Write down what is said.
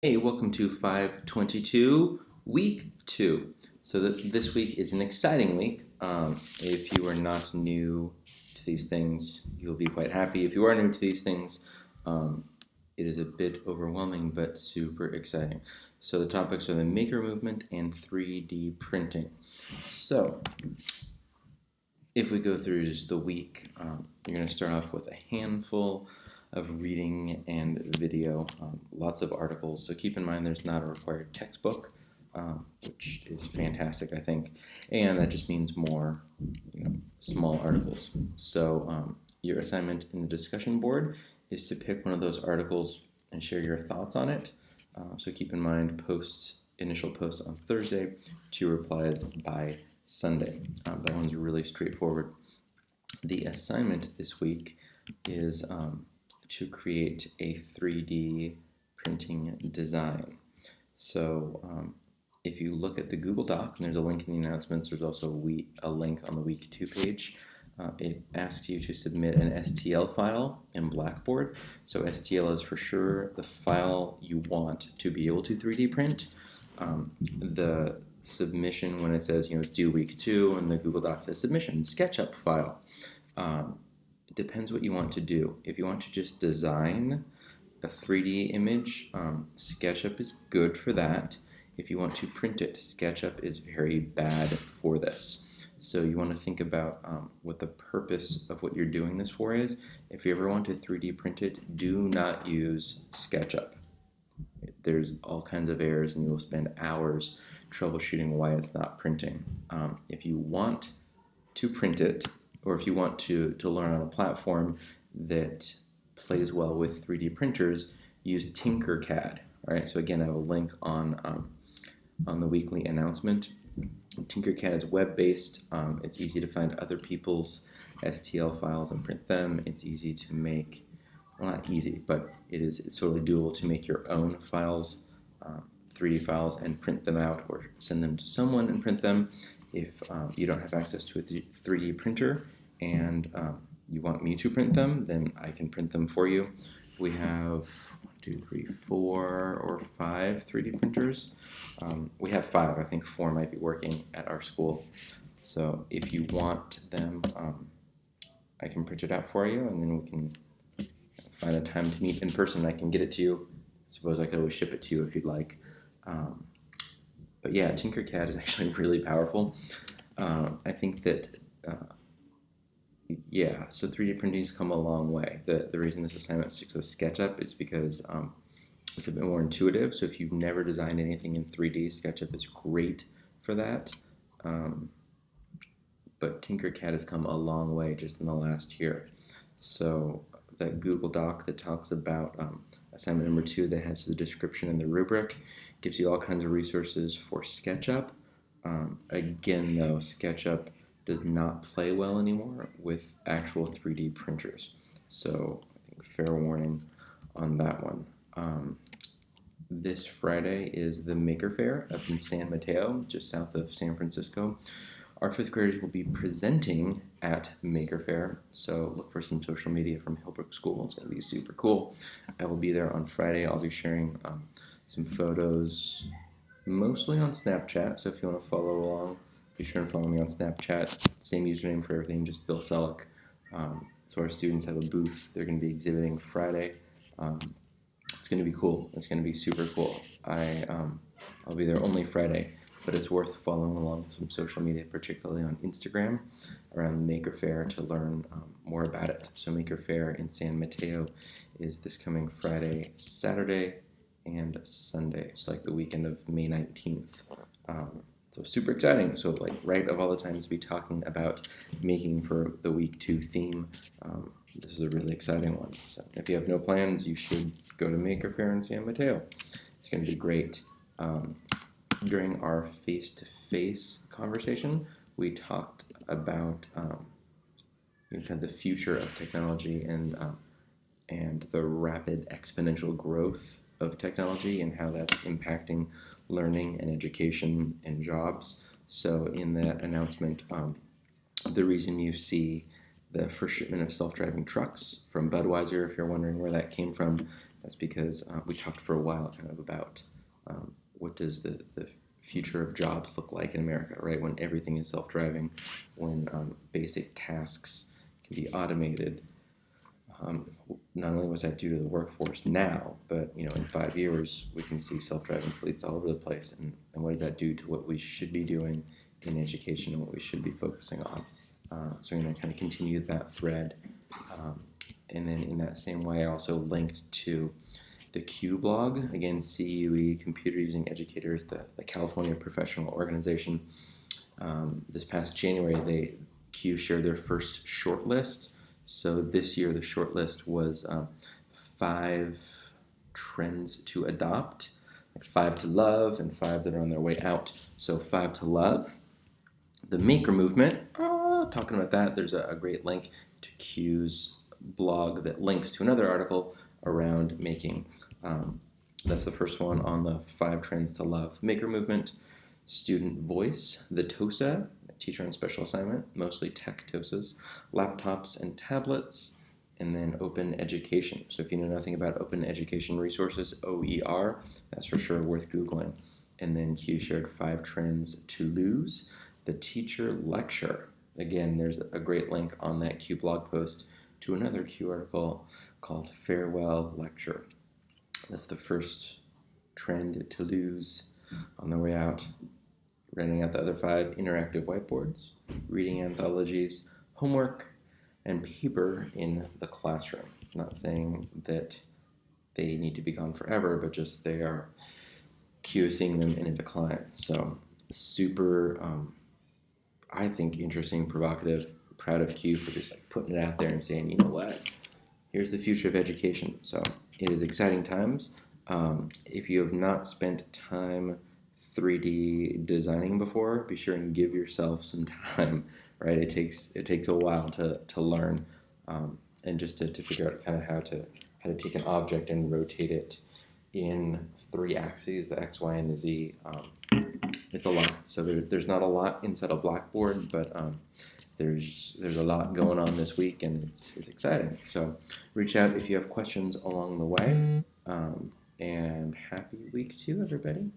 Hey, welcome to 522, week 2. So this week is an exciting week. If you are not new to these things, you'll be quite happy. If you are new to these things, um, it is a bit overwhelming but super exciting. So the topics are the maker movement and 3D printing. So if we go through just the week, you're going to start off with a handful of reading and video, lots of articles. So keep in mind there's not a required textbook, which is fantastic, I think. And that just means more, small articles. So your assignment in the discussion board is to pick one of those articles and share your thoughts on it. So keep in mind initial posts on Thursday, 2 replies by Sunday. That one's really straightforward. The assignment this week is to create a 3D printing design. So if you look at the Google Doc, and there's a link in the announcements, there's also a link on the week 2 page. It asks you to submit an STL file in Blackboard. So STL is for sure the file you want to be able to 3D print. The submission, when it says it's due week 2, and the Google Doc says submission SketchUp file. It depends what you want to do. If you want to just design a 3D image, SketchUp is good for that. If you want to print it, SketchUp is very bad for this. So you want to think about what the purpose of what you're doing this for is. If you ever want to 3D print it, do not use SketchUp. There's all kinds of errors, and you'll spend hours troubleshooting why it's not printing. If you want to print it, or if you want to learn on a platform that plays well with 3D printers, use Tinkercad. All right. So again, I have a link on the weekly announcement. Tinkercad is web-based. It's easy to find other people's STL files and print them. It's easy to make. Well, not easy, but it's totally doable to make your own files, 3D files, and print them out, or send them to someone and print them. If you don't have access to a 3D printer and you want me to print them, then I can print them for you. We have 1, 2, 3, 4 or 5 3D printers. We have 5. I think 4 might be working at our school. So if you want them, I can print it out for you, and then we can find a time to meet in person. I can get it to you. I suppose I could always ship it to you if you'd like. But yeah, Tinkercad is actually really powerful. I think that, so 3D printing's come a long way. The reason this assignment sticks with SketchUp is because it's a bit more intuitive. So if you've never designed anything in 3D, SketchUp is great for that. But Tinkercad has come a long way just in the last year. So that Google Doc that talks about assignment number 2 that has the description and the rubric gives you all kinds of resources for SketchUp. Again, though, SketchUp does not play well anymore with actual 3D printers. So I think fair warning on that one. This Friday is the Maker Faire up in San Mateo, just south of San Francisco. Our 5th graders will be presenting at Maker Faire, so look for some social media from Hillbrook School. It's going to be super cool. I will be there on Friday. I'll be sharing some photos, mostly on Snapchat, so if you want to follow along, be sure and follow me on Snapchat. Same username for everything, just Bill Selleck. So our students have a booth they're going to be exhibiting Friday. It's going to be cool. It's going to be super cool. I'll be there only Friday, but it's worth following along some social media, particularly on Instagram, around Maker Faire to learn more about it. So Maker Faire in San Mateo is this coming Friday, Saturday, and Sunday. It's like the weekend of May 19th. So super exciting. So right of all the times to be talking about making for the week 2 theme, this is a really exciting one. So if you have no plans, you should go to Maker Faire in San Mateo. It's going to be great. During our face-to-face conversation, we talked about the future of technology and the rapid exponential growth of technology and how that's impacting learning and education and jobs. So in that announcement, the reason you see the first shipment of self-driving trucks from Budweiser, if you're wondering where that came from, That's because we talked for a while kind of about what does the future of jobs look like in America, right? When everything is self-driving, when basic tasks can be automated. Not only was that due to the workforce now, but in 5 years we can see self-driving fleets all over the place. And what does that do to what we should be doing in education and what we should be focusing on? So I'm going to kind of continue that thread. And then in that same way, I also linked to the CUE blog, again, CUE, Computer Using Educators, the California Professional Organization. This past January, CUE shared their first shortlist. So this year, the shortlist was 5 trends to adopt, like 5 to love and 5 that are on their way out. So 5 to love, the maker movement. Talking about that, there's a great link to CUE's blog that links to another article around making. That's the first one on the 5 trends to love. Maker movement, student voice, the TOSA, teacher on special assignment, mostly tech TOSAs, laptops and tablets, and then open education. So if you know nothing about open education resources, OER, that's for sure worth Googling. And then CUE shared 5 trends to lose, the teacher lecture. Again, there's a great link on that CUE blog post to another CUE article called Farewell Lecture. That's the first trend to lose on the way out. Writing out the other 5, interactive whiteboards, reading anthologies, homework, and paper in the classroom. Not saying that they need to be gone forever, but just they are CUE seeing them in a decline. So super, I think, interesting, provocative, proud of CUE for just putting it out there and saying, you know what, here's the future of education. So it is exciting times. If you have not spent time 3D designing before, be sure and give yourself some time, right? It takes a while to learn and just to figure out kind of how to take an object and rotate it in 3 axes, the X, Y, and the Z. It's a lot. So there's not a lot inside of Blackboard, but there's a lot going on this week, and it's exciting. So reach out if you have questions along the way. And happy week 2, everybody.